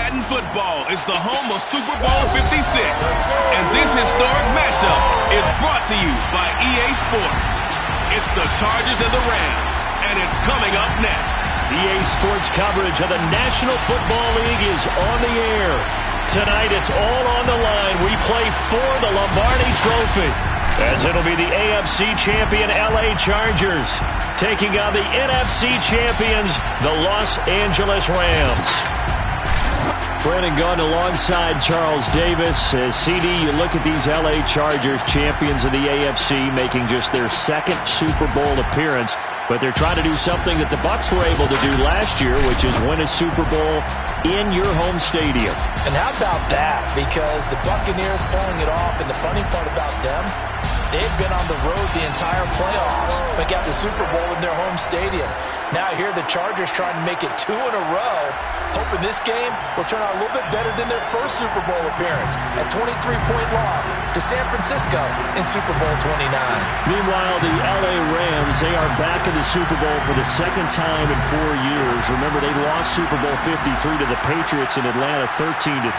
Madden football is the home of Super Bowl 56. And this historic matchup is brought to you by EA Sports. It's the Chargers and the Rams, and it's coming up next. EA Sports coverage of the National Football League is on the air. Tonight, it's all on the line. We play for the Lombardi Trophy, as it'll be the AFC champion LA Chargers taking on the NFC champions, the Los Angeles Rams. Brandon Gunn alongside Charles Davis. As CD, you look at these LA Chargers, champions of the AFC, making just their second Super Bowl appearance. But they're trying to do something that the Bucs were able to do last year, which is win a Super Bowl in your home stadium. And how about that? Because the Buccaneers pulling it off, and the funny part about them, they've been on the road the entire playoffs, but got the Super Bowl in their home stadium. Now here the Chargers trying to make it 2 in a row, hoping this game will turn out a little bit better than their first Super Bowl appearance, a 23-point loss to San Francisco in Super Bowl 29. Meanwhile, the LA Rams, they are back in the Super Bowl for the second time in 4 years. Remember, they lost Super Bowl 53 to the Patriots in Atlanta 13-3.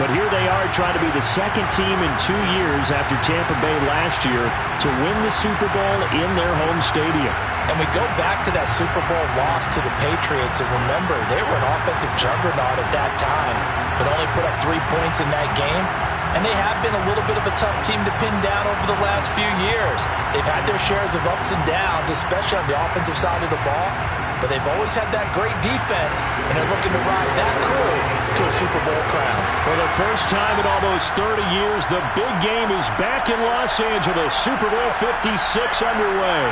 But here they are trying to be the second team in 2 years after Tampa Bay last year to win the Super Bowl in their home stadium. And we go back to that Super Bowl loss to the Patriots, and remember, they were an offensive juggernaut at that time, but only put up 3 points in that game. And they have been a little bit of a tough team to pin down over the last few years. They've had their shares of ups and downs, especially on the offensive side of the ball, but they've always had that great defense, and they're looking to ride that crew to a Super Bowl crown. For the first time in almost 30 years, the big game is back in Los Angeles. Super Bowl 56 underway.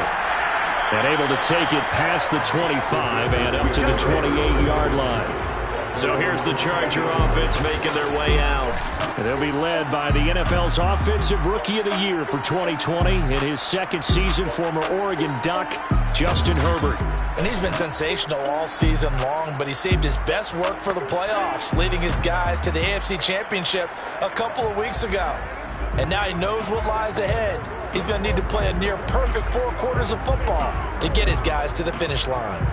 And able to take it past the 25 and up to the 28-yard line. So here's the Charger offense making their way out. And they'll be led by the NFL's Offensive Rookie of the Year for 2020. In his second season, former Oregon Duck, Justin Herbert. And he's been sensational all season long, but he saved his best work for the playoffs, leading his guys to the AFC Championship a couple of weeks ago. And now he knows what lies ahead. He's going to need to play a near-perfect 4 quarters of football to get his guys to the finish line.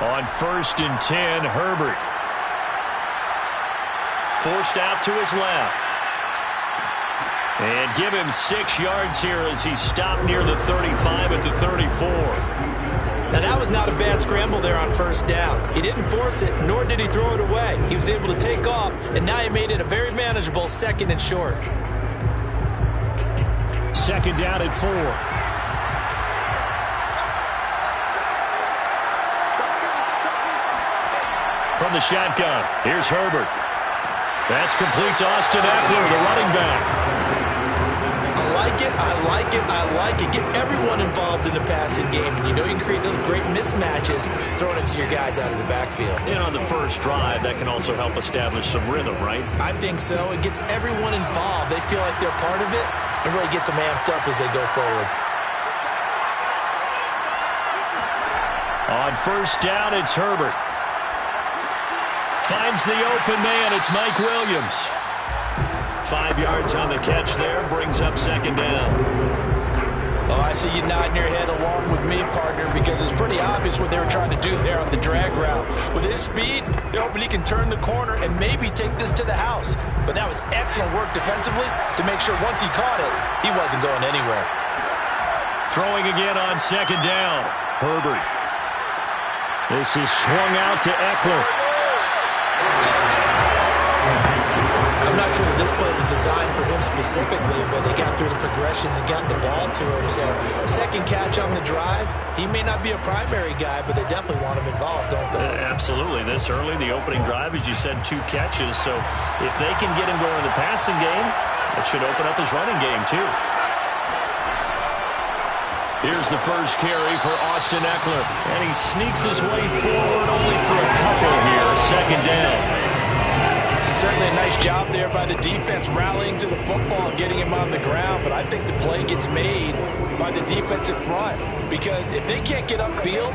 On 1st and 10, Herbert. Forced out to his left. And give him 6 yards here as he stopped near the 35 at the 34. Now, that was not a bad scramble there on 1st down. He didn't force it, nor did he throw it away. He was able to take off, and now he made it a very manageable 2nd and short. 2nd down at 4. From the shotgun, here's Herbert. That's complete to Austin Eckler, the running back. I like it. Get everyone involved in the passing game, and you know you can create those great mismatches throwing it to your guys out of the backfield. And on the first drive, that can also help establish some rhythm, right? I think so. It gets everyone involved. They feel like they're part of it, and really gets them amped up as they go forward. On 1st down, it's Herbert. Finds the open man. It's Mike Williams. 5 yards on the catch there. Brings up 2nd down. Oh, I see you nodding your head along with me, partner, because it's pretty obvious what they were trying to do there on the drag route. With his speed, they're hoping he can turn the corner and maybe take this to the house. But that was excellent work defensively to make sure once he caught it, he wasn't going anywhere. Throwing again on 2nd down. Herbert. This is swung out to Eckler. I'm not sure that this play was designed for him specifically, but they got through the progressions and got the ball to him. So, 2nd catch on the drive. He may not be a primary guy, but they definitely want him involved, don't they? Absolutely. This early, the opening drive, as you said, 2 catches. So, if they can get him going in the passing game, it should open up his running game, too. Here's the first carry for Austin Eckler. And he sneaks his way forward only for a couple here. 2nd down. Certainly a nice job there by the defense rallying to the football and getting him on the ground, but I think the play gets made by the defensive front because if they can't get upfield,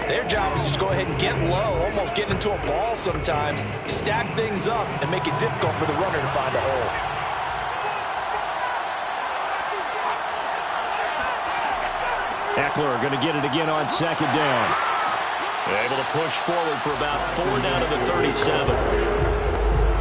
their job is to go ahead and get low, almost get into a ball sometimes, stack things up, and make it difficult for the runner to find a hole. Eckler going to get it again on second down. Able to push forward for about 4 down to the 37.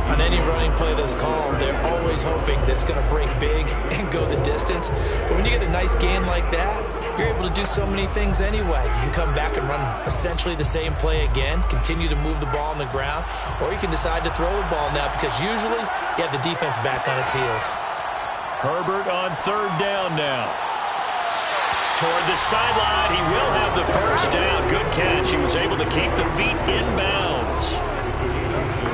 On any running play that's called, they're always hoping that it's going to break big and go the distance. But when you get a nice gain like that, you're able to do so many things anyway. You can come back and run essentially the same play again, continue to move the ball on the ground, or you can decide to throw the ball now because usually you have the defense back on its heels. Herbert on third down now. Toward the sideline, he will have the first down. Good catch. He was able to keep the feet in bounds.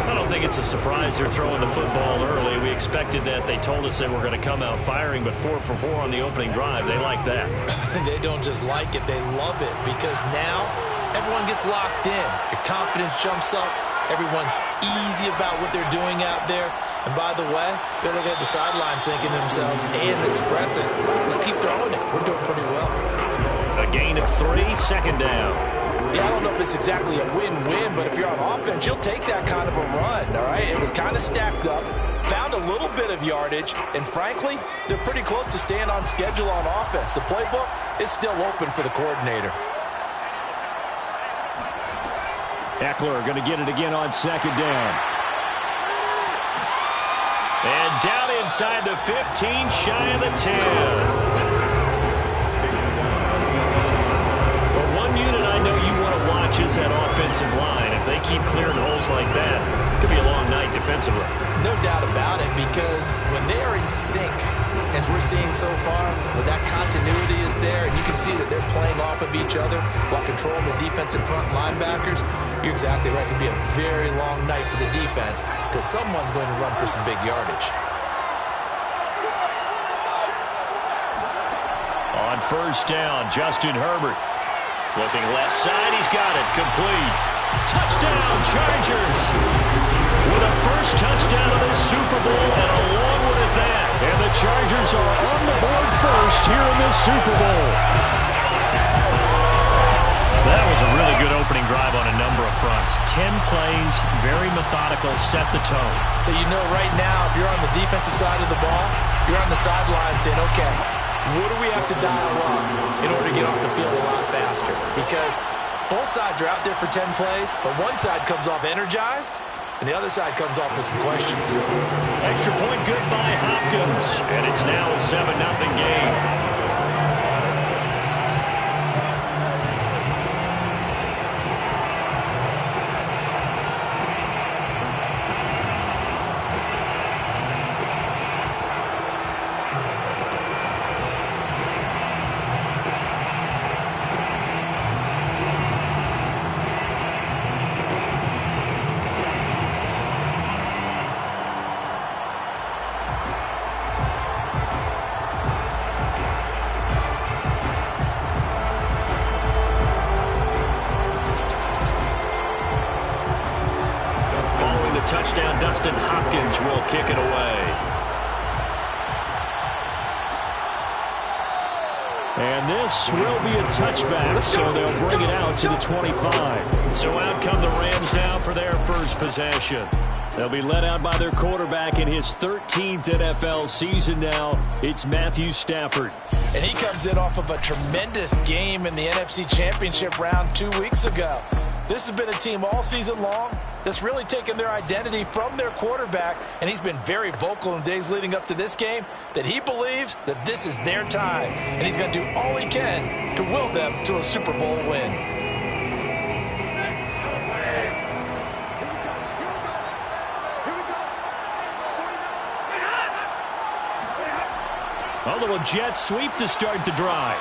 I don't think it's a surprise they're throwing the football early. We expected that. They told us they were going to come out firing, but 4 for 4 on the opening drive. They like that. They don't just like it, they love it, because now everyone gets locked in. Your confidence jumps up. Everyone's easy about what they're doing out there. And by the way, they're looking at the sidelines thinking to themselves and expressing, just keep throwing it. We're doing pretty well. A gain of 3, second down. Yeah, I don't know if it's exactly a win-win, but if you're on offense, you'll take that kind of a run, all right? It was kind of stacked up, found a little bit of yardage, and frankly, they're pretty close to staying on schedule on offense. The playbook is still open for the coordinator. Eckler going to get it again on second down. And down inside the 15, shy of the 10. But one unit I know you want to watch is that offensive line. If they keep clearing holes like that, it could be a long night defensively. No doubt about it, because when they are in sync, as we're seeing so far, when that continuity is there, and you can see that they're playing off of each other while controlling the defensive front linebackers, you're exactly right. It could be a very long night for the defense because someone's going to run for some big yardage. On first down, Justin Herbert. Looking left side, he's got it. Complete. Touchdown, Chargers. With a first touchdown of this Super Bowl and a long one at that. And the Chargers are on the board first here in this Super Bowl. That was a really good opening drive on a number of fronts. 10 plays, very methodical, set the tone. So you know right now, if you're on the defensive side of the ball, you're on the sideline saying, okay, what do we have to dial up in order to get off the field a lot faster? Because both sides are out there for 10 plays, but one side comes off energized, and the other side comes off with some questions. Extra point good by Hopkins, and it's now a 7-0 game. Touchdown, Dustin Hopkins will kick it away. And this will be a touchback, so they'll bring it out to the 25. So out come the Rams now for their first possession. They'll be led out by their quarterback in his 13th NFL season now. It's Matthew Stafford. And he comes in off of a tremendous game in the NFC Championship round 2 weeks ago. This has been a team all season long that's really taken their identity from their quarterback, and he's been very vocal in the days leading up to this game that he believes that this is their time, and he's going to do all he can to will them to a Super Bowl win. A little jet sweep to start the drive.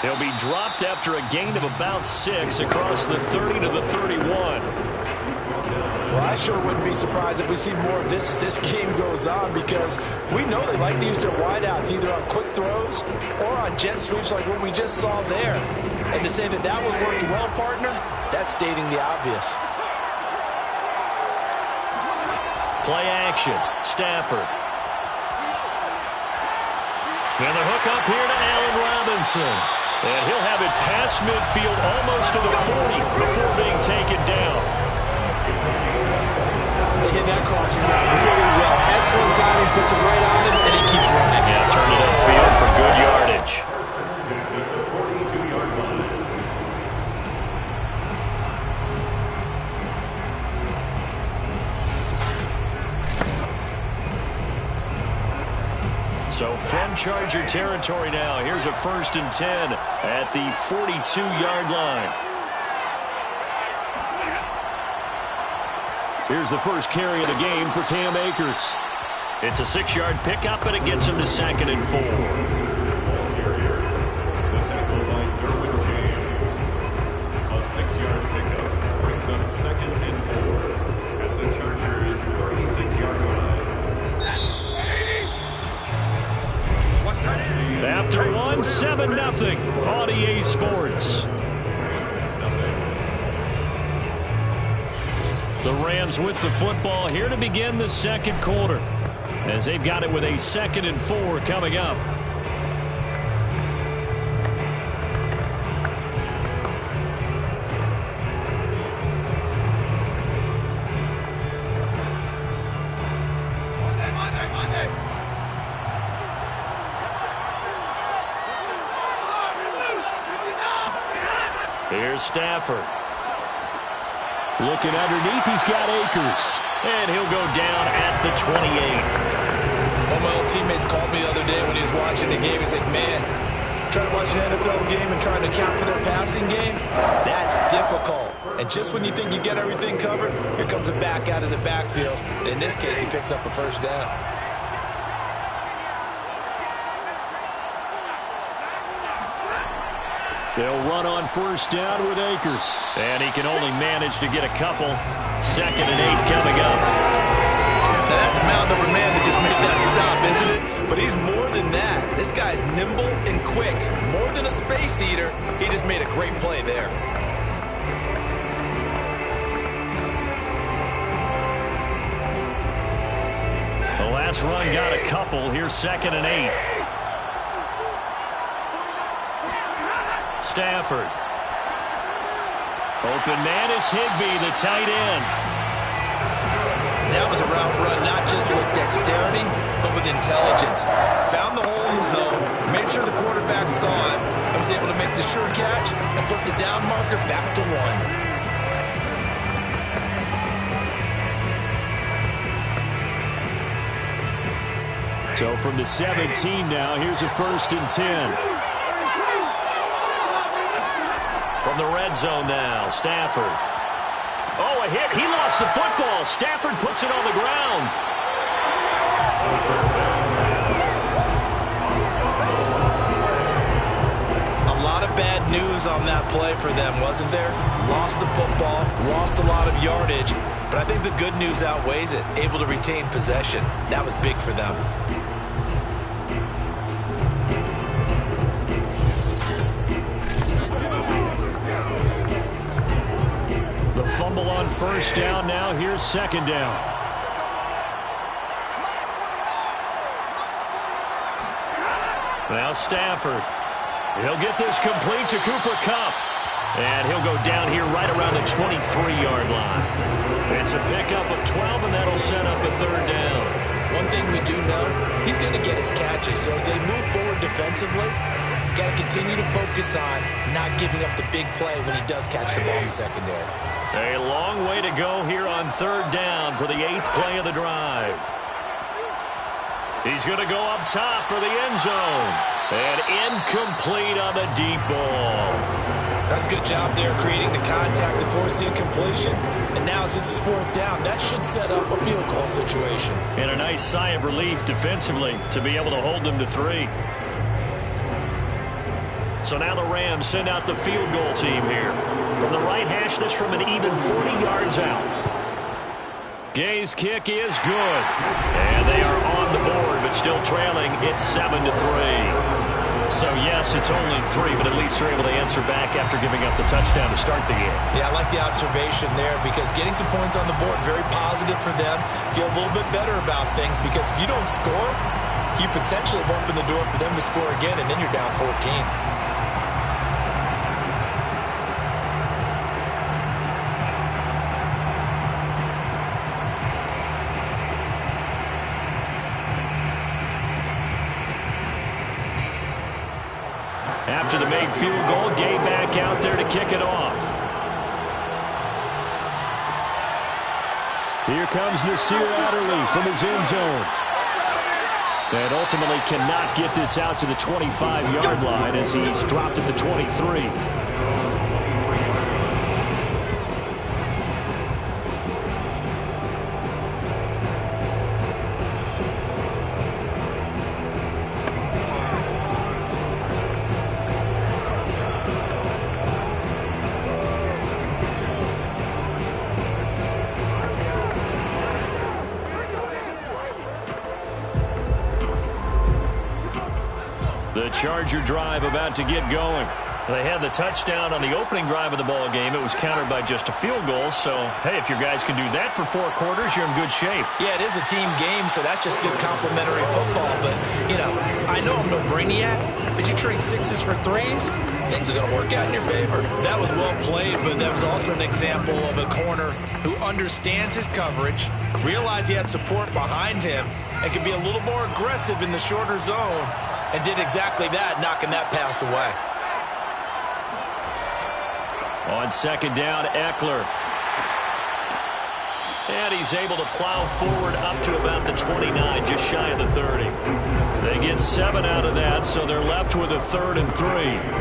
He'll be dropped after a gain of about 6 across the 30 to the 31. Well, I sure wouldn't be surprised if we see more of this as this game goes on, because we know they like to use their wideouts either on quick throws or on jet sweeps like what we just saw there. And to say that that one worked well, partner, that's stating the obvious. Play action. Stafford. And the hook up here to Allen Robinson. And he'll have it past midfield almost to the 40 before being taken down. They hit that crossing route really well. Excellent timing, puts it right on him, and he keeps running. Yeah, turn it upfield for good yardage. So from Charger territory now, here's a 1st and 10 at the 42-yard line. Here's the first carry of the game for Cam Akers. It's a 6-yard pickup, and it gets him to 2nd and 4. The tackle by Derwin James. A 6-yard pickup brings up 2nd and 4 at the Chargers' 36-yard line. After one, 7-0 on EA Sports. The Rams with the football here to begin the second quarter, as they've got it with a 2nd and 4 coming up. Here's Stafford. Looking underneath, he's got Akers. And he'll go down at the 28. One of my old teammates called me the other day when he was watching the game. He's like, man, trying to watch an NFL game and trying to account for their passing game, that's difficult. And just when you think you get everything covered, here comes a back out of the backfield. In this case, he picks up a 1st down. They'll run on 1st down with Akers. And he can only manage to get a couple. 2nd and 8 coming up. Now that's a mountain of a man that just made that stop, isn't it? But he's more than that. This guy's nimble and quick. More than a space eater. He just made a great play there. The last run got a couple. Here's 2nd and 8. Stafford. Open man is Higbee, the tight end. That was a route run not just with dexterity, but with intelligence. Found the hole in the zone, made sure the quarterback saw it, and was able to make the sure catch and flip the down marker back to 1. So from the 17 now, here's a 1st and 10. From the red zone now, Stafford. Oh, a hit. He lost the football. Stafford puts it on the ground. A lot of bad news on that play for them, wasn't there? Lost the football, lost a lot of yardage, but I think the good news outweighs it. Able to retain possession. That was big for them. Fumble on 1st down now. Here's 2nd down. Now Stafford. He'll get this complete to Cooper Kupp. And he'll go down here right around the 23-yard line. It's a pickup of 12, and that'll set up a 3rd down. One thing we do know, he's going to get his catches. So as they move forward defensively, got to continue to focus on not giving up the big play when he does catch the ball in the secondary. A long way to go here on 3rd down for the 8th play of the drive. He's going to go up top for the end zone. And incomplete on the deep ball. That's a good job there creating the contact to force the incompletion. And now since it's 4th down, that should set up a field goal situation. And a nice sigh of relief defensively to be able to hold them to 3. So now the Rams send out the field goal team here. From the right hash, this from an even 40 yards out. Gay's kick is good. And they are on the board, but still trailing. It's 7-3. So, yes, it's only 3, but at least they're able to answer back after giving up the touchdown to start the game. Yeah, I like the observation there because getting some points on the board, very positive for them. Feel a little bit better about things because if you don't score, you potentially have opened the door for them to score again, and then you're down 14. After the made field goal, Gay back out there to kick it off. Here comes Nasir Adderley from his end zone. And ultimately cannot get this out to the 25-yard line as he's dropped at the 23. The Charger drive about to get going. They had the touchdown on the opening drive of the ball game. It was countered by just a field goal. So, hey, if your guys can do that for 4 quarters, you're in good shape. Yeah, it is a team game, so that's just good complimentary football. But, you know, I know I'm no brainiac, but you trade 6s for 3s, things are going to work out in your favor. That was well played, but that was also an example of a corner who understands his coverage, realized he had support behind him, and can be a little more aggressive in the shorter zone, and did exactly that, knocking that pass away. On second down, Eckler. And he's able to plow forward up to about the 29, just shy of the 30. They get 7 out of that, so they're left with a 3rd and 3.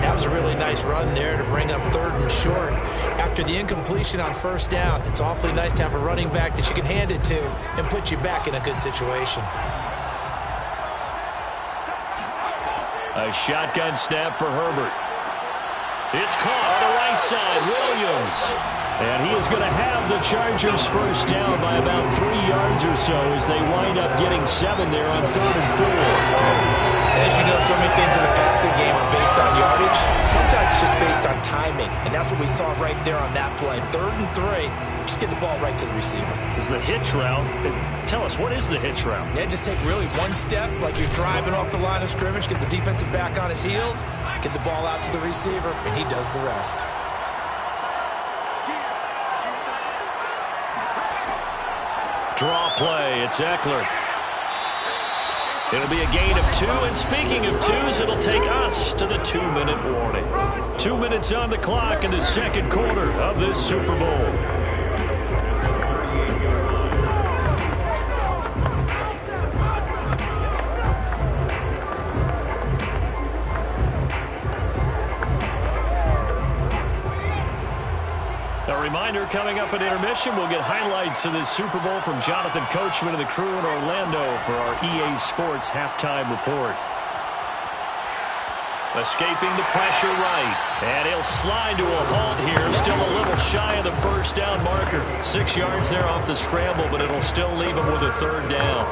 That was a really nice run there to bring up 3rd and short. After the incompletion on 1st down, it's awfully nice to have a running back that you can hand it to and put you back in a good situation. A shotgun snap for Herbert. It's caught on the right side, Williams. And he is going to have the Chargers first down by about 3 yards or so as they wind up getting 7 there on 3rd and 4. As you know, so many things in the passing game are based on yardage. Sometimes it's just based on timing. And that's what we saw right there on that play. 3rd and 3, just get the ball right to the receiver. Is the hitch route. Tell us, what is the hitch route? Yeah, just take really one step like you're driving off the line of scrimmage, get the defensive back on his heels, get the ball out to the receiver, and he does the rest. Draw play, it's Eckler. It'll be a gain of 2, and speaking of 2s, it'll take us to the 2-minute warning. 2 minutes on the clock in the second quarter of this Super Bowl. A reminder, coming up at intermission, we'll get highlights of this Super Bowl from Jonathan Coachman and the crew in Orlando for our EA Sports halftime report. Escaping the pressure right, and he'll slide to a halt here, still a little shy of the first down marker. 6 yards there off the scramble, but it'll still leave him with a 3rd down.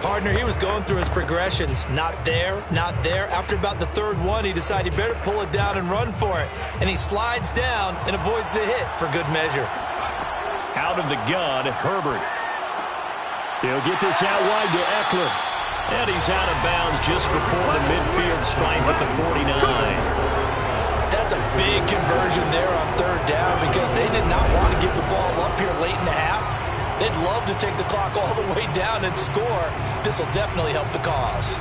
Partner, he was going through his progressions. Not there, not there. After about the 3rd one, he decided he better pull it down and run for it. And he slides down and avoids the hit for good measure. Out of the gun, Herbert. He'll get this out wide to Eckler. And he's out of bounds just before the midfield stripe at the 49. That's a big conversion there on 3rd down because they did not want to give the ball up here late in the half. They'd love to take the clock all the way down and score. This will definitely help the cause.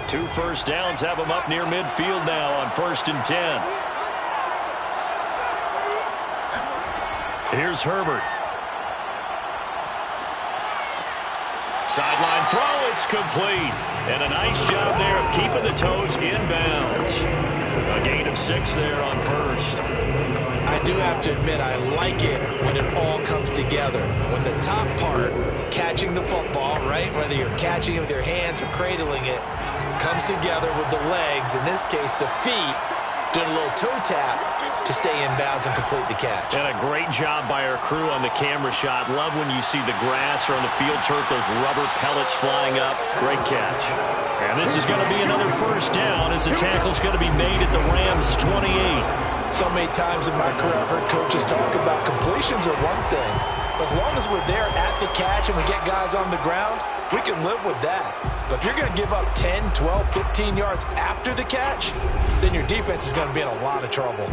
Two first downs have them up near midfield now on 1st and 10. Here's Herbert. Sideline throw, it's complete. And a nice job there of keeping the toes in bounds. A gain of 6 there on 1st. I do have to admit, I like it when it all comes together. When the top part, catching the football, right, whether you're catching it with your hands or cradling it, comes together with the legs, in this case the feet, doing a little toe tap to stay in bounds and complete the catch. And a great job by our crew on the camera shot. Love when you see the grass or on the field turf, those rubber pellets flying up. Great catch. And this is going to be another first down as the tackle's going to be made at the Rams' 28. So many times in my career I've heard coaches talk about completions are one thing. As long as we're there at the catch and we get guys on the ground, we can live with that. But if you're going to give up 10, 12, 15 yards after the catch, then your defense is going to be in a lot of trouble.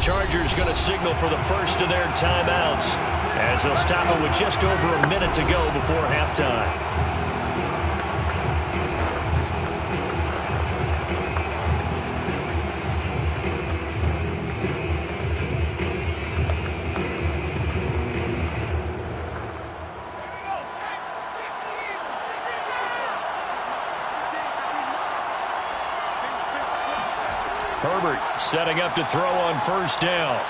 Chargers going to signal for the first of their timeouts as they'll stop it with just over a minute to go before halftime. Herbert setting up to throw on first down.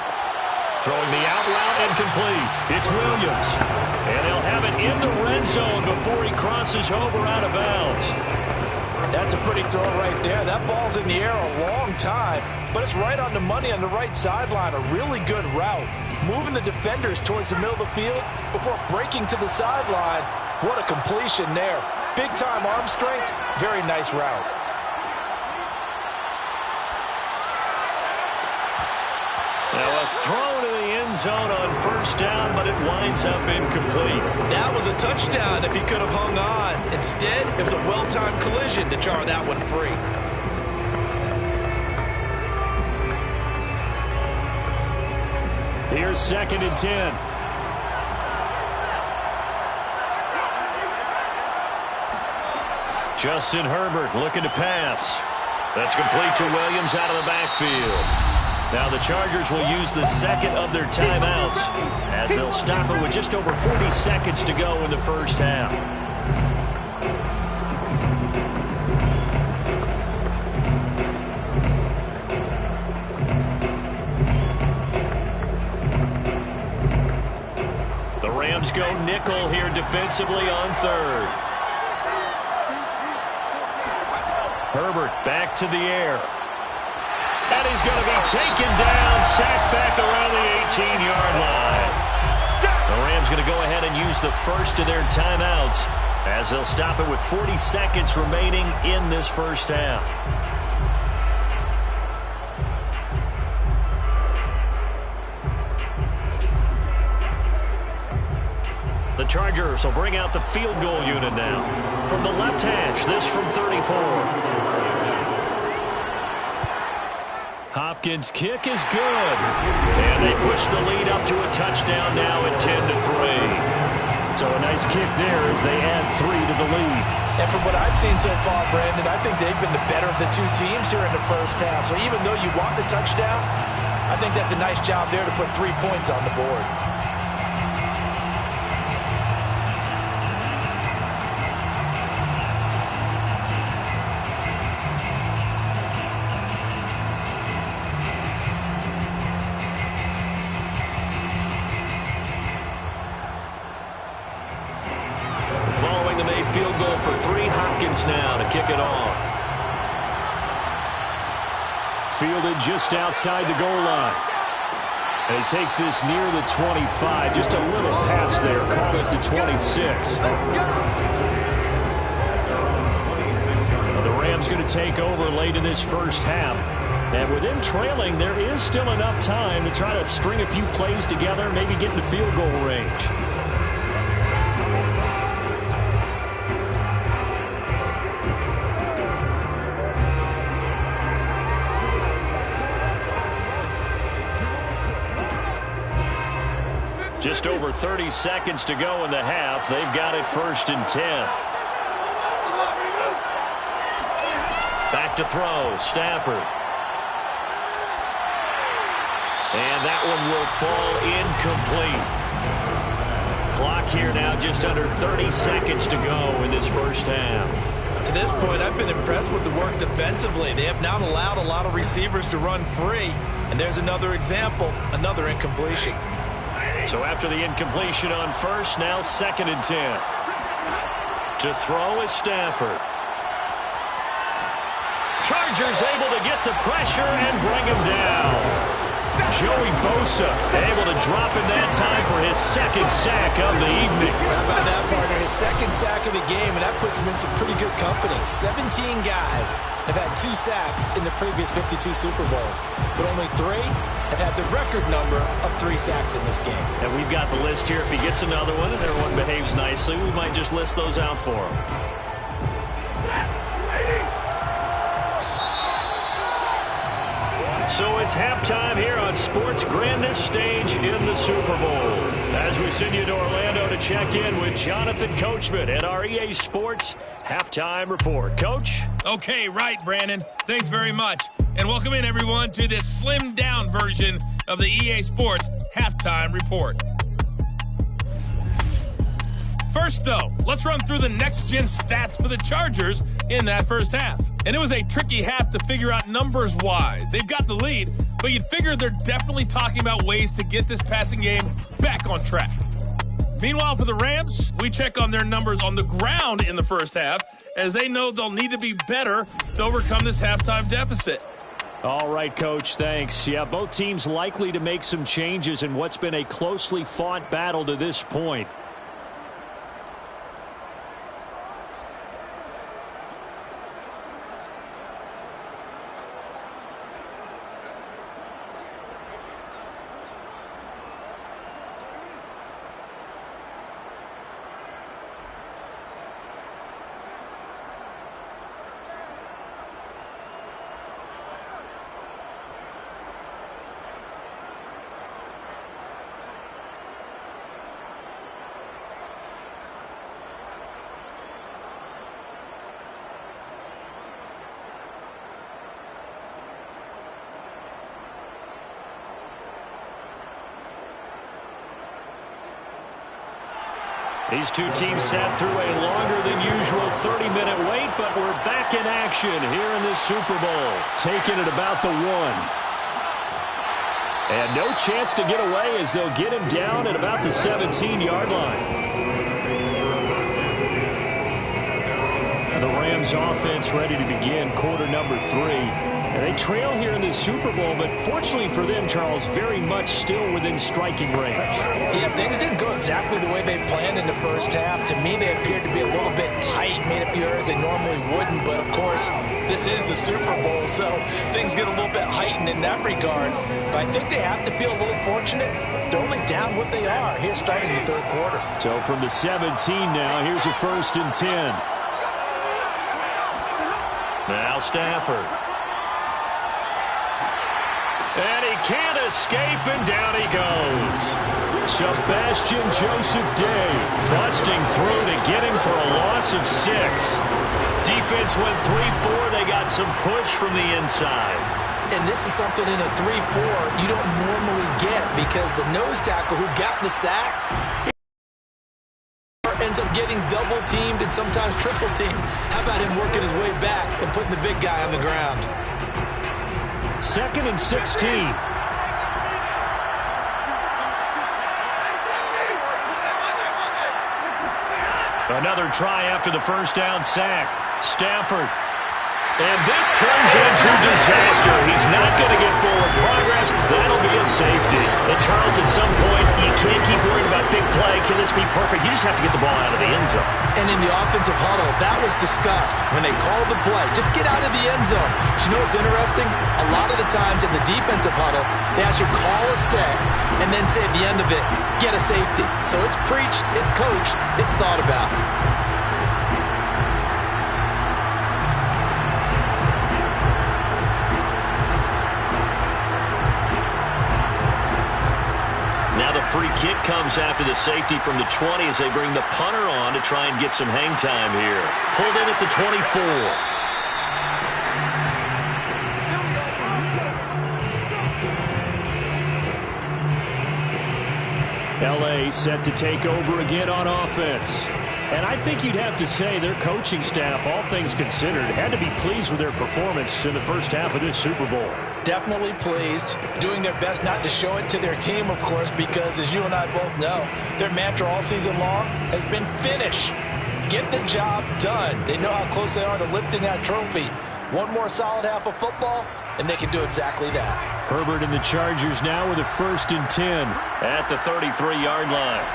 Throwing the out route incomplete. It's Williams. And they'll have it in the red zone before he crosses over out of bounds. That's a pretty throw right there. That ball's in the air a long time, but it's right on the money on the right sideline. A really good route. Moving the defenders towards the middle of the field before breaking to the sideline. What a completion there. Big-time arm strength. Very nice route. Now a throw to the end zone on first down, but it winds up incomplete. That was a touchdown if he could have hung on. Instead, it was a well-timed collision to jar that one free. Here's 2nd and 10. Justin Herbert looking to pass. That's complete to Williams out of the backfield. Now the Chargers will use the second of their timeouts as they'll stop it with just over 40 seconds to go in the first half. The Rams go nickel here defensively on third. Herbert back to the air. And he's going to be taken down, sacked back around the 18-yard line. The Rams going to go ahead and use the first of their timeouts as they'll stop it with 40 seconds remaining in this first half. The Chargers will bring out the field goal unit now. From the left hash, this from 34. Hopkins' kick is good. And they push the lead up to a touchdown now at 10-3. So a nice kick there as they add 3 to the lead. And from what I've seen so far, Brandon, I think they've been the better of the two teams here in the first half. So even though you want the touchdown, I think that's a nice job there to put 3 points on the board. Following the made field goal for 3, Hopkins now to kick it off. Fielded just outside the goal line. And he takes this near the 25. Just a little pass there. Call it the 26. The Rams going to take over late in this first half. And with them trailing, there is still enough time to try to string a few plays together, maybe get in the field goal range. Just over 30 seconds to go in the half. They've got it 1st and 10. Back to throw. Stafford. And that one will fall incomplete. Clock here now just under 30 seconds to go in this first half. To this point, I've been impressed with the work defensively. They have not allowed a lot of receivers to run free. And there's another example, another incompletion. So after the incompletion on first, now 2nd and 10. To throw is Stafford. Chargers able to get the pressure and bring him down. Joey Bosa able to drop in that time for his 2nd sack of the evening. How about that, partner? His 2nd sack of the game, and that puts him in some pretty good company. 17 guys have had 2 sacks in the previous 52 Super Bowls, but only 3 have had the record number of 3 sacks in this game. And we've got the list here. If he gets another one and everyone behaves nicely, we might just list those out for him. So it's halftime here on sports' grandest stage in the Super Bowl. As we send you to Orlando to check in with Jonathan Coachman and our EA Sports Halftime Report. Coach? Okay, right, Brandon. Thanks very much. And welcome in, everyone, to this slimmed-down version of the EA Sports Halftime Report. First, though, let's run through the next-gen stats for the Chargers in that first half. And it was a tricky half to figure out numbers-wise. They've got the lead, but you'd figure they're definitely talking about ways to get this passing game back on track. Meanwhile, for the Rams, we check on their numbers on the ground in the first half, as they know they'll need to be better to overcome this halftime deficit. All right, Coach, thanks. Yeah, both teams likely to make some changes in what's been a closely fought battle to this point. These two teams sat through a longer than usual 30-minute wait, but we're back in action here in this Super Bowl, taking it about the 1. And no chance to get away as they'll get him down at about the 17-yard line. The Rams offense ready to begin quarter number 3. And they trail here in this Super Bowl, but fortunately for them, Charles, very much still within striking range. Yeah, things didn't go exactly the way they planned in the first half. To me, they appeared to be a little bit tight, made a few errors they normally wouldn't. But, of course, this is the Super Bowl, so things get a little bit heightened in that regard. But I think they have to feel a little fortunate. They're only down what they are here starting the third quarter. So from the 17 now, here's a 1st and 10. Now Stafford. And he can't escape, and down he goes. Sebastian Joseph Day busting through to get him for a loss of 6. Defense went 3-4. They got some push from the inside. And this is something in a 3-4 you don't normally get, because the nose tackle who got the sack ends up getting double-teamed and sometimes triple-teamed. How about him working his way back and putting the big guy on the ground? 2nd and 16. Another try after the first down sack. Stafford. And this turns into disaster. He's not going to get forward progress. That'll be a safety. And Charles, at some point, you can't keep worrying about big play. Can this be perfect? You just have to get the ball out of the end zone. And in the offensive huddle, that was discussed when they called the play. Just get out of the end zone. But you know what's interesting? A lot of the times in the defensive huddle, they actually call a set and then say at the end of it, get a safety. So it's preached, it's coached, it's thought about. Free kick comes after the safety from the 20 as they bring the punter on to try and get some hang time here. Pulled in at the 24. LA set to take over again on offense. And I think you'd have to say their coaching staff, all things considered, had to be pleased with their performance in the first half of this Super Bowl. Definitely pleased, doing their best not to show it to their team, of course, because as you and I both know, their mantra all season long has been finish. Get the job done. They know how close they are to lifting that trophy. One more solid half of football, and they can do exactly that. Herbert and the Chargers now with a 1st and 10 at the 33-yard line.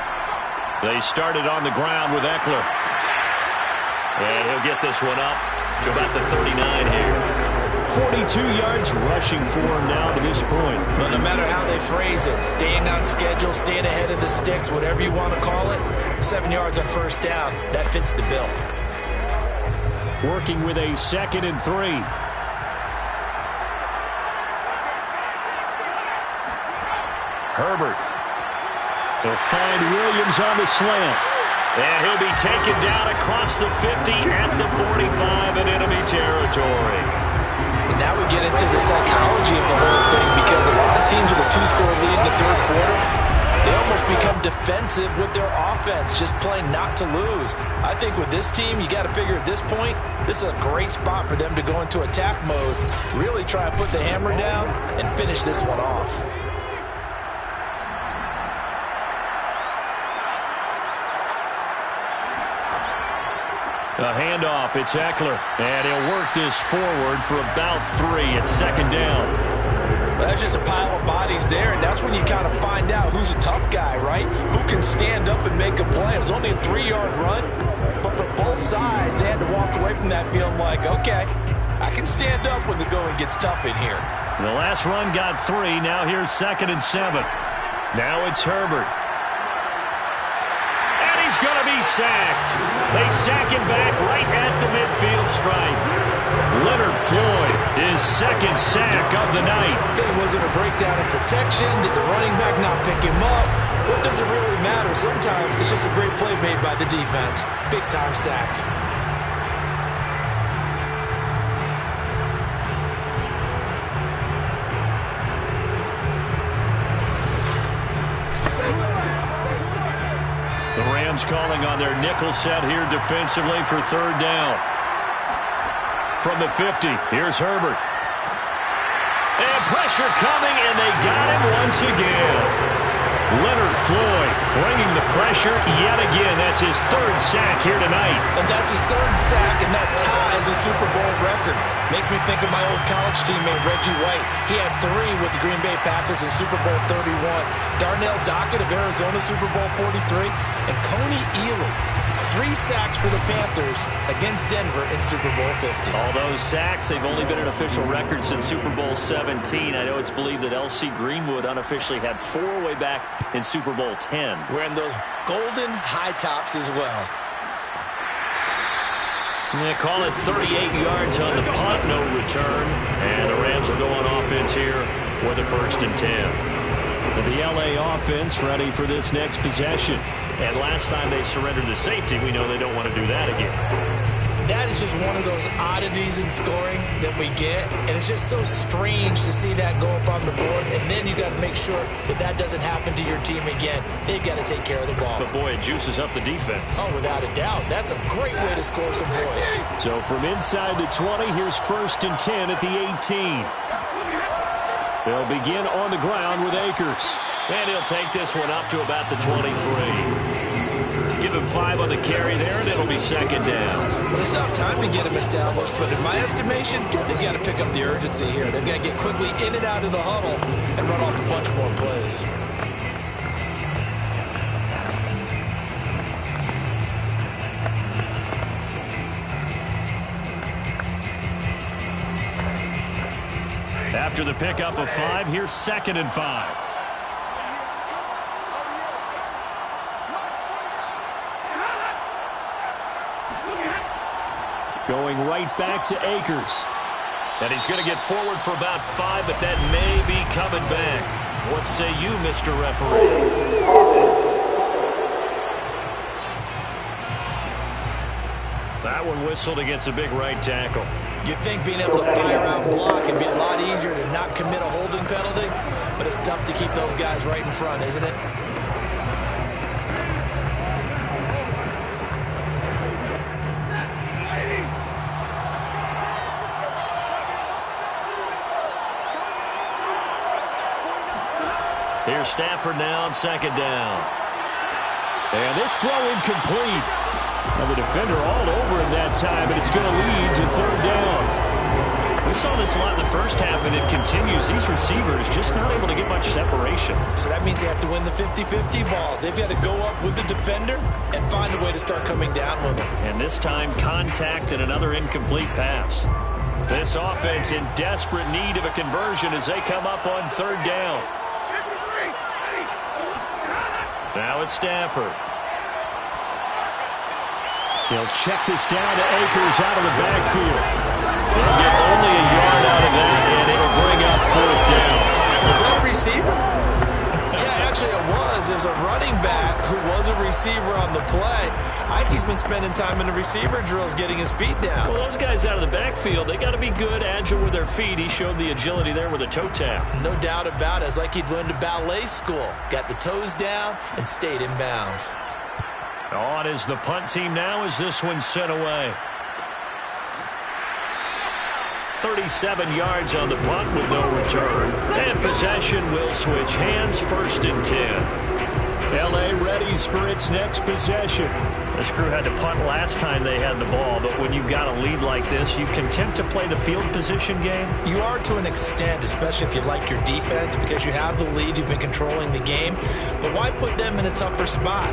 They started on the ground with Eckler. And he'll get this one up to about the 39 here. 42 yards rushing for him now to this point. But no matter how they phrase it, staying on schedule, staying ahead of the sticks, whatever you want to call it, 7 yards on first down, that fits the bill. Working with a 2nd and 3. Herbert. They'll find Williams on the slant. And he'll be taken down across the 50 at the 45 in enemy territory. And now we get into the psychology of the whole thing, because a lot of teams with a 2-score lead in the third quarter, they almost become defensive with their offense, just playing not to lose. I think with this team, you got to figure at this point, this is a great spot for them to go into attack mode, really try and put the hammer down and finish this one off. A handoff, it's Eckler, and he'll work this forward for about 3 at second down. Well, that's just a pile of bodies there, and that's when you kind of find out who's a tough guy, right? Who can stand up and make a play. It was only a 3-yard run, but for both sides, they had to walk away from that feeling like, okay, I can stand up when the going gets tough in here. The last run got 3. Now here's 2nd and 7. Now it's Herbert. He's going to be sacked. They sack him back right at the midfield stripe. Leonard Floyd, his 2nd sack of the night. Was it a breakdown in protection? Did the running back not pick him up? What does it really matter? Sometimes it's just a great play made by the defense. Big-time sack. The Rams calling on their nickel set here defensively for 3rd down. From the 50, here's Herbert. And pressure coming, and they got him once again. Leonard Floyd bringing the pressure yet again. That's his 3rd sack here tonight. And that's his 3rd sack, and that ties a Super Bowl record. Makes me think of my old college teammate, Reggie White. He had 3 with the Green Bay Packers in Super Bowl 31. Darnell Dockett of Arizona, Super Bowl 43. And Coney Ealy, 3 sacks for the Panthers against Denver in Super Bowl 50. All those sacks, they've only been an official record since Super Bowl 17. I know it's believed that L.C. Greenwood unofficially had 4 way back in Super Bowl 10. Wearing those golden high tops as well. They call it 38 yards on the punt, no return. And the Rams will go on offense here with a 1st and 10. The L.A. offense ready for this next possession. And last time they surrendered the safety, we know they don't want to do that again. That is just one of those oddities in scoring that we get. And it's just so strange to see that go up on the board. And then you got to make sure that that doesn't happen to your team again. They've got to take care of the ball. But boy, it juices up the defense. Oh, without a doubt. That's a great way to score some points. So from inside the 20, here's 1st and 10 at the 18. They'll begin on the ground with Akers. And he'll take this one up to about the 23. Give him 5 on the carry there, and it'll be 2nd down. Well, they still have time to get him established, but in my estimation, they've got to pick up the urgency here. They've got to get quickly in and out of the huddle and run off a bunch more plays. After the pickup of 5, here's 2nd and 5. Going right back to Akers. And he's going to get forward for about 5, but that may be coming back. What say you, Mr. Referee? That one whistled against a big right tackle. You'd think being able to fire out and block would be a lot easier to not commit a holding penalty, but it's tough to keep those guys right in front, isn't it? Here's Stafford now on 2nd down. And this throw incomplete. And the defender all over him that time, but it's going to lead to 3rd down. We saw this a lot in the first half, and it continues. These receivers just not able to get much separation. So that means they have to win the 50-50 balls. They've got to go up with the defender and find a way to start coming down with them. And this time, contact and another incomplete pass. This offense in desperate need of a conversion as they come up on 3rd down. Now it's Stafford. He'll check this down to Akers out of the backfield. They'll get only a yard out of that, and it'll bring up 4th down. Was that a receiver? Yeah, Actually, it was a running back who was a receiver on the play. I think he's been spending time in the receiver drills getting his feet down. Well, those guys out of the backfield, they got to be good, agile with their feet. He showed the agility there with a toe tap. No doubt about it. It's like he'd went to ballet school. Got the toes down and stayed in bounds. On is the punt team now as this one's sent away. 37 yards on the punt with no return. And possession will switch hands, 1st and 10. L.A. readies for its next possession. This crew had to punt last time they had the ball, but when you've got a lead like this, you content to play the field position game? You are to an extent, especially if you like your defense, because you have the lead, you've been controlling the game. But why put them in a tougher spot?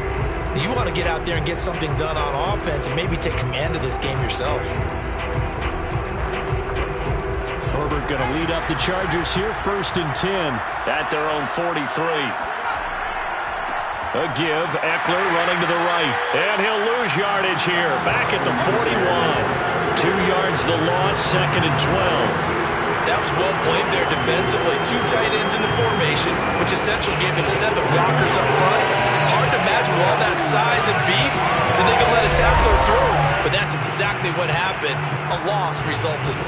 You want to get out there and get something done on offense and maybe take command of this game yourself. Herbert going to lead up the Chargers here, 1st and 10 at their own 43. A give, Eckler running to the right, and he'll lose yardage here, back at the 41. 2 yards the loss, 2nd and 12. That was well played there defensively. 2 tight ends in the formation, which essentially gave them 7 blockers up front. Hard to imagine with all that size and beef that they could let a tackler through. But that's exactly what happened. A loss resulted.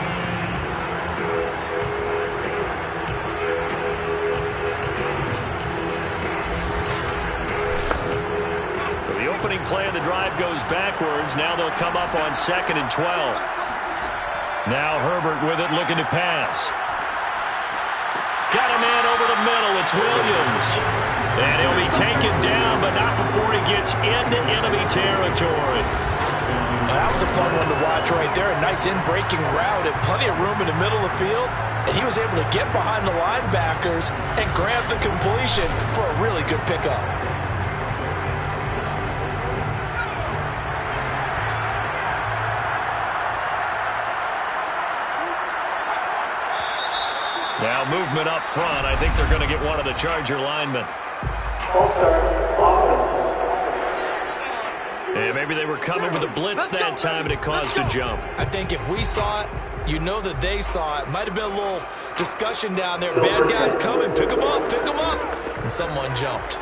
Opening play of the drive goes backwards. Now they'll come up on 2nd and 12. Now Herbert with it, looking to pass. Got a man over the middle. It's Williams. And he'll be taken down, but not before he gets into enemy territory. That was a fun one to watch right there. A nice in-breaking route and plenty of room in the middle of the field. And he was able to get behind the linebackers and grab the completion for a really good pickup. Now movement up front. I think they're going to get one of the Charger linemen. And maybe they were coming with a blitz that time and it caused a jump. I think if we saw it, you know that they saw it. Might have been a little discussion down there. Bad guys coming. Pick them up. Pick them up. And someone jumped.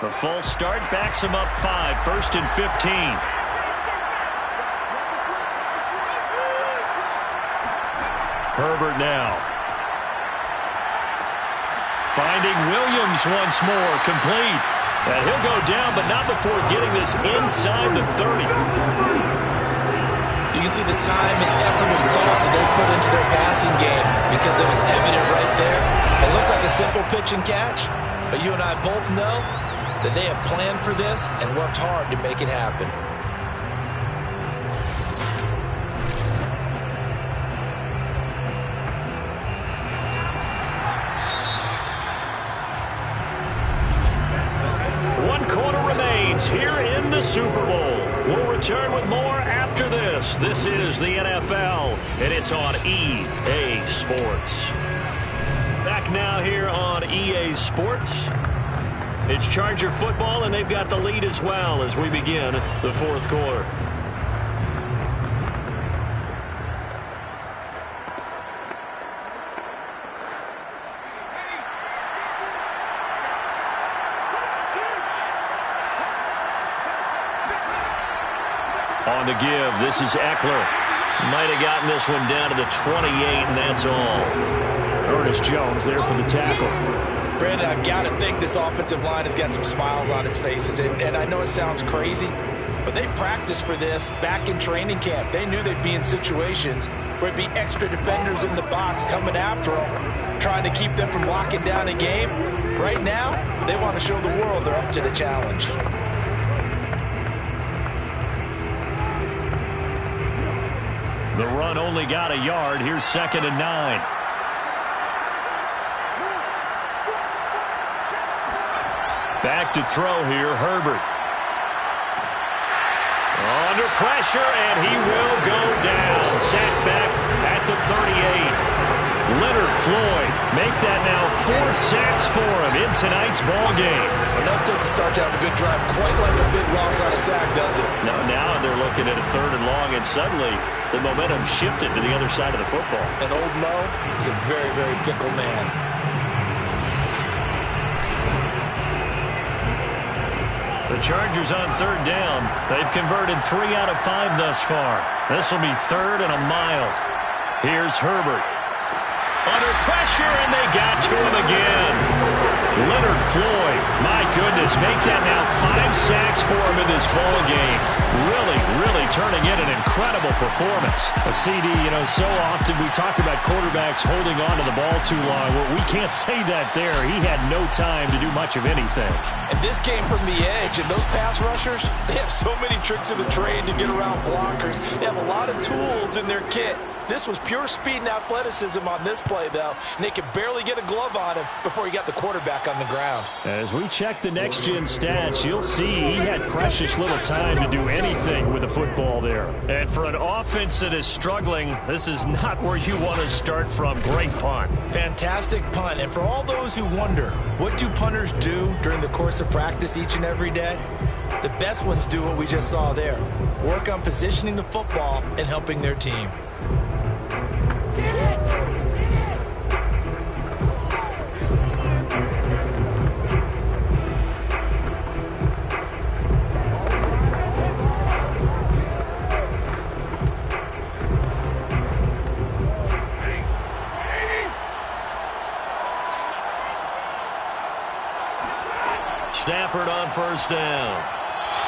A false start backs him up 5, 1st and 15. Herbert now. Finding Williams once more, complete. And he'll go down, but not before getting this inside the 30. You can see the time and effort and thought that they put into their passing game because it was evident right there. It looks like a simple pitch and catch, but you and I both know that they have planned for this and worked hard to make it happen. One quarter remains here in the Super Bowl. We'll return with more after this. This is the NFL, and it's on EA Sports. Back now here on EA Sports. It's Charger football, and they've got the lead as well as we begin the 4th quarter. On the give, this is Eckler. Might have gotten this one down to the 28, and that's all. Ernest Jones there for the tackle. Brandon, I've got to think this offensive line has got some smiles on its faces. And I know it sounds crazy, but they practiced for this back in training camp. They knew they'd be in situations where it'd be extra defenders in the box coming after them, trying to keep them from locking down a game. Right now, they want to show the world they're up to the challenge. The run only got a yard. Here's 2nd and 9. Back to throw here, Herbert. Under pressure, and he will go down. Sacked back at the 38. Leonard Floyd make that now 4 sacks for him in tonight's ball game. Enough to start to have a good drive, quite like a big loss on a sack, does it? Now they're looking at a 3rd and long, and suddenly the momentum shifted to the other side of the football. And old Mo is a very, very fickle man. The Chargers on 3rd down. They've converted 3 out of 5 thus far. This will be 3rd and a mile. Here's Herbert. Under pressure, and they got to him again. Leonard Floyd, my goodness, make that now 5 sacks for him in this ball game. Really turning in an incredible performance. CD, so often we talk about quarterbacks holding on to the ball too long. Well, we can't say that there. He had no time to do much of anything. And this came from the edge, and those pass rushers, they have so many tricks of the trade to get around blockers. They have a lot of tools in their kit. This was pure speed and athleticism on this play, though, and they could barely get a glove on him before he got the quarterback on the ground. As we check the next-gen stats, you'll see he had precious little time to do anything with the football there. And for an offense that is struggling, this is not where you want to start from. Great punt. Fantastic punt. And for all those who wonder, what do punters do during the course of practice each and every day? The best ones do what we just saw there. Work on positioning the football and helping their team. Stafford on 1st down.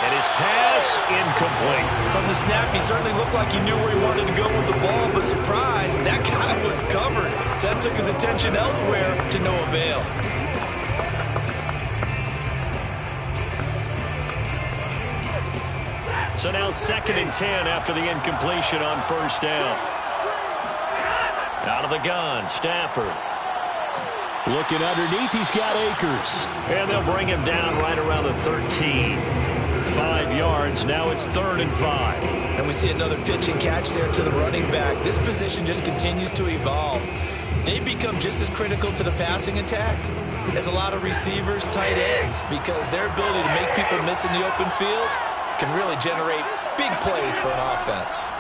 And his pass incomplete. From the snap, he certainly looked like he knew where he wanted to go with the ball, but surprise, that guy was covered. So that took his attention elsewhere to no avail. So now 2nd and 10 after the incompletion on 1st down. Out of the gun, Stafford. Looking underneath, he's got Akers. And they'll bring him down right around the 13. 5 yards, now it's 3rd and 5. And we see another pitch and catch there to the running back. This position just continues to evolve. They become just as critical to the passing attack as a lot of receivers, tight ends, because their ability to make people miss in the open field can really generate big plays for an offense.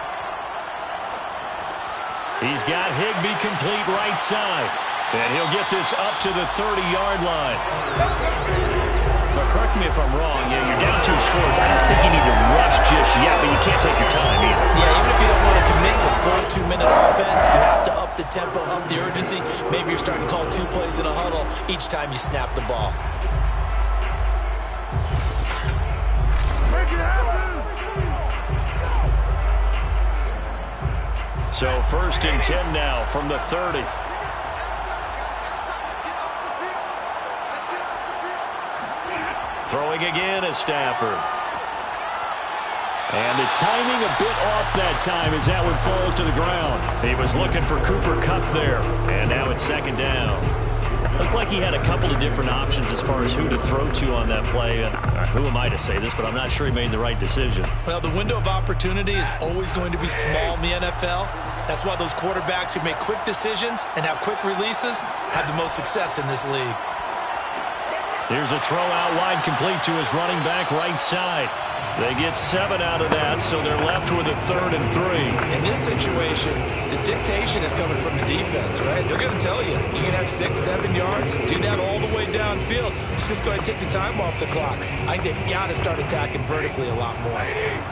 He's got Higbee complete right side. And he'll get this up to the 30-yard line. But correct me if I'm wrong. Yeah, you're down 2 scores. I don't think you need to rush just yet, but you can't take your time either. Yeah, even if you don't want to commit to full 2-minute offense, you have to up the tempo, up the urgency. Maybe you're starting to call 2 plays in a huddle each time you snap the ball. So 1st and 10 now from the 30. Throwing again is Stafford. And the timing a bit off that time as that one falls to the ground. He was looking for Cooper Kupp there. And now it's 2nd down. Looked like he had a couple of different options as far as who to throw to on that play. And who am I to say this, but I'm not sure he made the right decision. Well, the window of opportunity is always going to be small in the NFL. That's why those quarterbacks who make quick decisions and have quick releases have the most success in this league. Here's a throw out wide complete to his running back right side. They get 7 out of that, so they're left with a 3rd and 3. In this situation, the dictation is coming from the defense, right? They're going to tell you, you can have 6, 7 yards, do that all the way downfield. Let's just go ahead and take the time off the clock. I think they've got to start attacking vertically a lot more.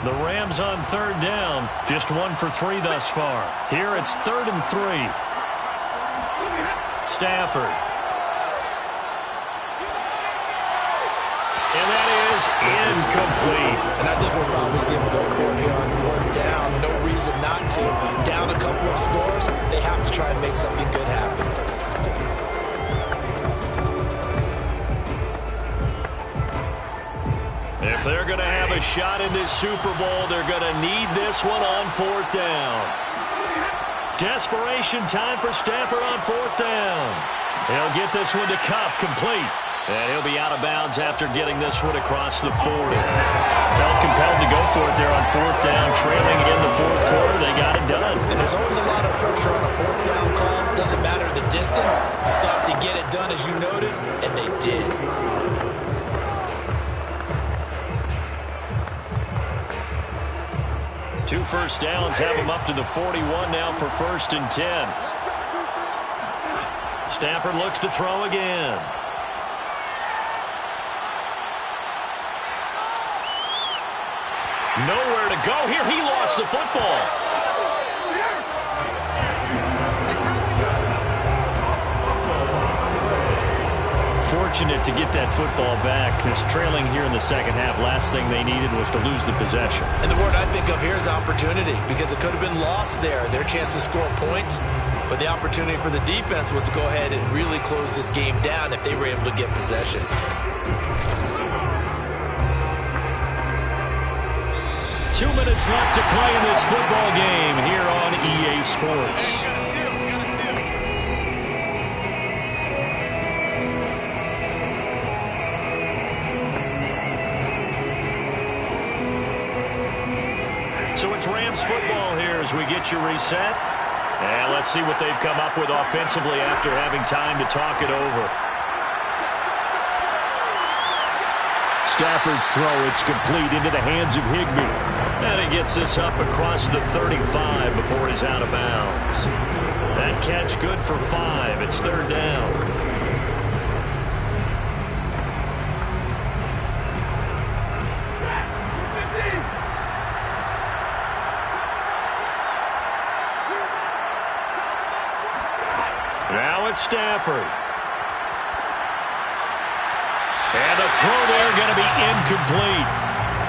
The Rams on 3rd down, just 1 for 3 thus far. Here it's 3rd and 3. Stafford. And that is incomplete. And I think we'll probably see him go for it here on 4th down. No reason not to. Down a couple of scores, they have to try and make something good happen. If they're going to have a shot in this Super Bowl, they're going to need this one on 4th down. Desperation time for Stafford on 4th down. He'll get this one to Kupp complete. And he'll be out of bounds after getting this one across the 40. Felt compelled to go for it there on 4th down, trailing in the 4th quarter. They got it done. And there's always a lot of pressure on a 4th down call. doesn't matter the distance. You still have to get it done, as you noted, and they did. Two first downs have them up to the 41 now for 1st and 10. Stafford looks to throw again. Nowhere to go here. He lost the football. Fortunate to get that football back, because trailing here in the second half, last thing they needed was to lose the possession. And the word I think of here is opportunity, because it could have been lost there, their chance to score points. But the opportunity for the defense was to go ahead and really close this game down if they were able to get possession. Two minutes left to play in this football game here on EA Sports. So it's Rams football here as we get you reset. And let's see what they've come up with offensively after having time to talk it over. Stafford's throw, it's complete into the hands of Higbee. And he gets this up across the 35 before he's out of bounds. That catch good for 5. It's 3rd down. Now it's Stafford. And the throw there going to be incomplete.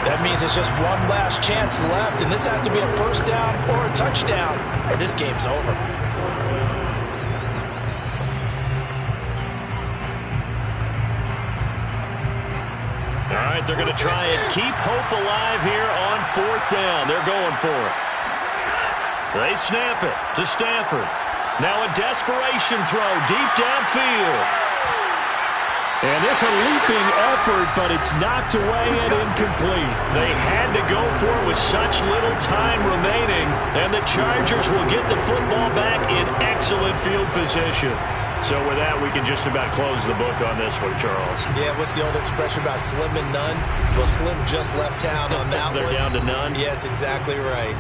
That means it's just one last chance left, and this has to be a first down or a touchdown, or this game's over. All right, they're going to try and keep hope alive here on 4th down. They're going for it. They snap it to Stafford. Now a desperation throw deep downfield. And it's a leaping effort, but it's knocked away and incomplete. They had to go for it with such little time remaining, and the Chargers will get the football back in excellent field position. So with that, we can just about close the book on this one, Charles. Yeah, what's the old expression about slim and none? Well, Slim just left town on that They're one. down to none? Yes, exactly right.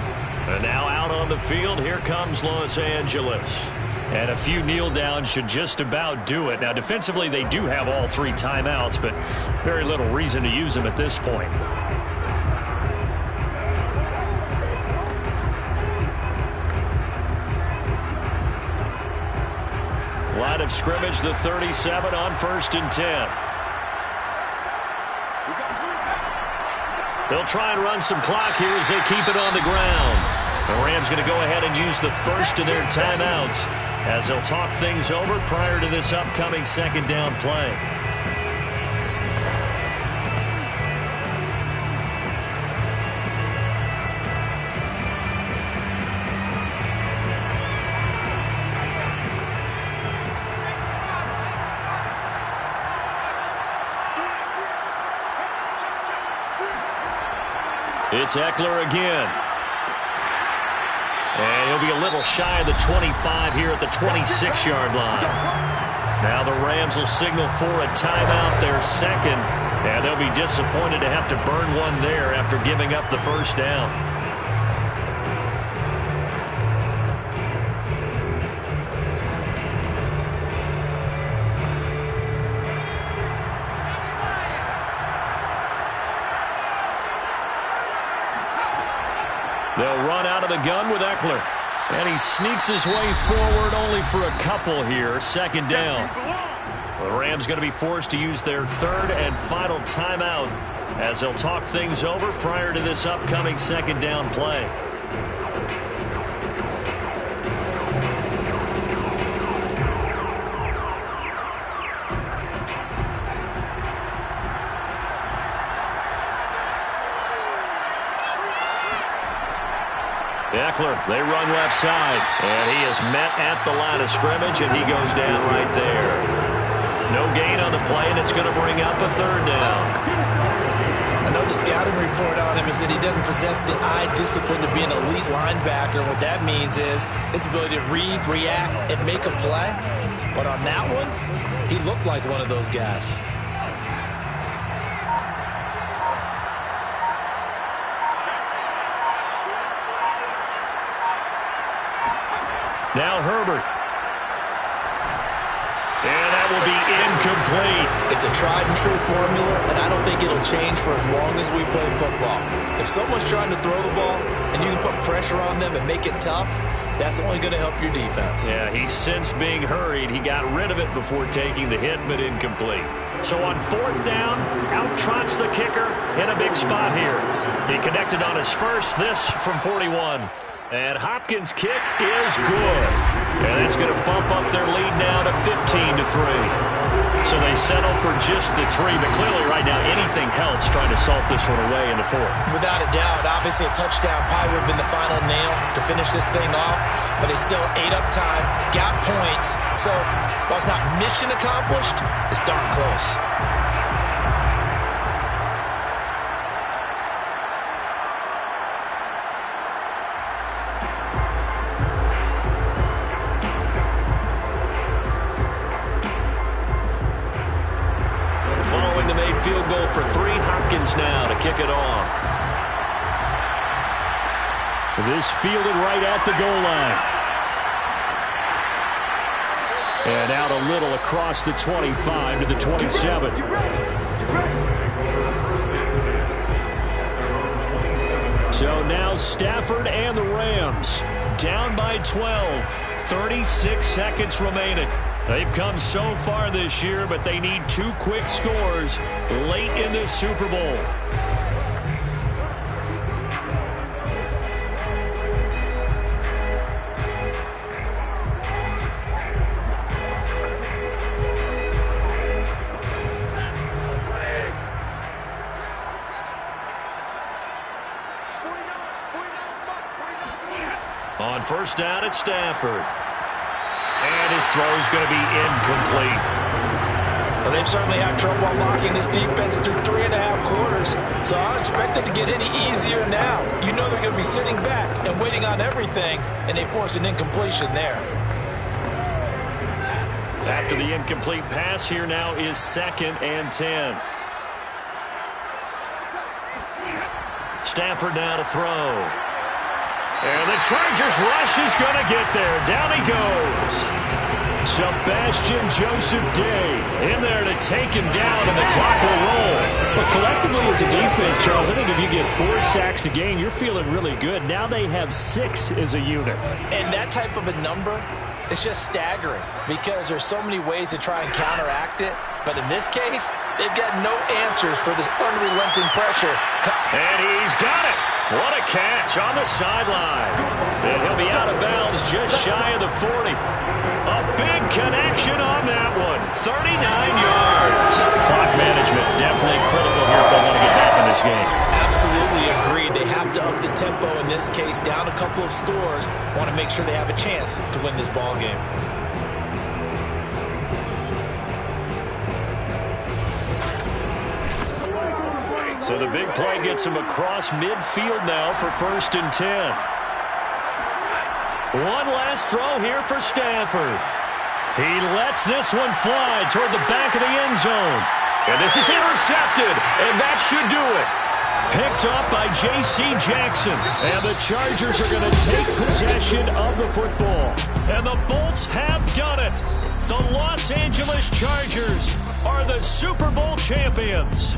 And now out on the field, here comes Los Angeles. And a few kneel downs should just about do it. Now, defensively, they do have all 3 timeouts, but very little reason to use them at this point. Line of scrimmage, the 37 on 1st and 10. They'll try and run some clock here as they keep it on the ground. The Rams going to go ahead and use the first of their timeouts as they'll talk things over prior to this upcoming 2nd down play. It's Eckler again. And he'll be a little shy of the 25 here at the 26-yard line. Now the Rams will signal for a timeout, their 2nd. And they'll be disappointed to have to burn one there after giving up the first down. They'll run out of the gun with Eckler. And he sneaks his way forward only for a couple here. 2nd down. The Rams going to be forced to use their 3rd and final timeout as they'll talk things over prior to this upcoming 2nd down play. Eckler, they run left side, and he is met at the line of scrimmage, and he goes down right there. No gain on the play, and it's going to bring up a 3rd down. I know the scouting report on him is that he doesn't possess the eye discipline to be an elite linebacker. And what that means is his ability to read, react, and make a play. But on that one, he looked like one of those guys. Now Herbert. And that will be incomplete. It's a tried and true formula, and I don't think it'll change for as long as we play football. If someone's trying to throw the ball and you can put pressure on them and make it tough, that's only going to help your defense. Yeah, he sensed being hurried. He got rid of it before taking the hit, but incomplete. So on 4th down, out trots the kicker in a big spot here. He connected on his first, this from 41. And Hopkins' kick is good. And that's going to bump up their lead now to 15-3. So they settle for just the 3, but clearly right now anything helps trying to salt this one away in the 4th. Without a doubt, obviously a touchdown probably would have been the final nail to finish this thing off, but they still ate up time, got points. So while it's not mission accomplished, it's darn close. Following the made field goal for 3, Hopkins now to kick it off. This fielded right at the goal line. And out a little across the 25 to the 27. So now Stafford and the Rams down by 12. 36 seconds remaining. They've come so far this year, but they need 2 quick scores late in this Super Bowl. On 1st down, it's Stafford. And his throw is going to be incomplete. Well, they've certainly had trouble unlocking this defense through 3.5 quarters, so I don't expect it to get any easier now. You know they're going to be sitting back and waiting on everything, and they force an incompletion there. After the incomplete pass, here now is 2nd and 10. Stafford now to throw. And the Chargers rush is going to get there. Down he goes. Sebastian Joseph Day in there to take him down, and the clock will roll. But collectively as a defense, Charles, I think if you get 4 sacks a game, you're feeling really good. Now they have 6 as a unit. And that type of a number, it's just staggering because there's so many ways to try and counteract it. But in this case, they've got no answers for this unrelenting pressure. And he's got it. What a catch on the sideline. And he'll be out of bounds just shy of the 40. A big connection on that one. 39 yards. Clock management definitely critical here if they want to get back in this game. Absolutely agreed. They have to up the tempo in this case, down a couple of scores. Want to make sure they have a chance to win this ball game. So the big play gets him across midfield now for 1st and 10. One last throw here for Stafford. He lets this one fly toward the back of the end zone. And this is intercepted, and that should do it. Picked up by J.C. Jackson. And the Chargers are going to take possession of the football. And the Bolts have done it. The Los Angeles Chargers are the Super Bowl champions.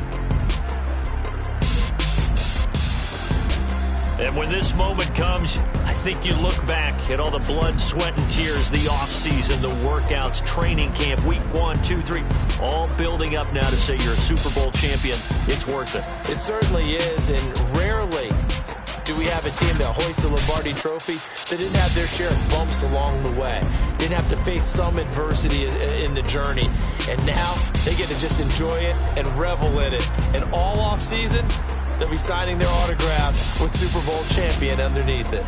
And when this moment comes, I think you look back at all the blood, sweat, and tears, the offseason, the workouts, training camp, week 1, 2, 3, all building up now to say you're a Super Bowl champion. It's worth it. It certainly is, and rarely do we have a team that hoists the Lombardi Trophy that didn't have their share of bumps along the way, didn't have to face some adversity in the journey, and now they get to just enjoy it and revel in it. And all offseason, they'll be signing their autographs with Super Bowl champion underneath it.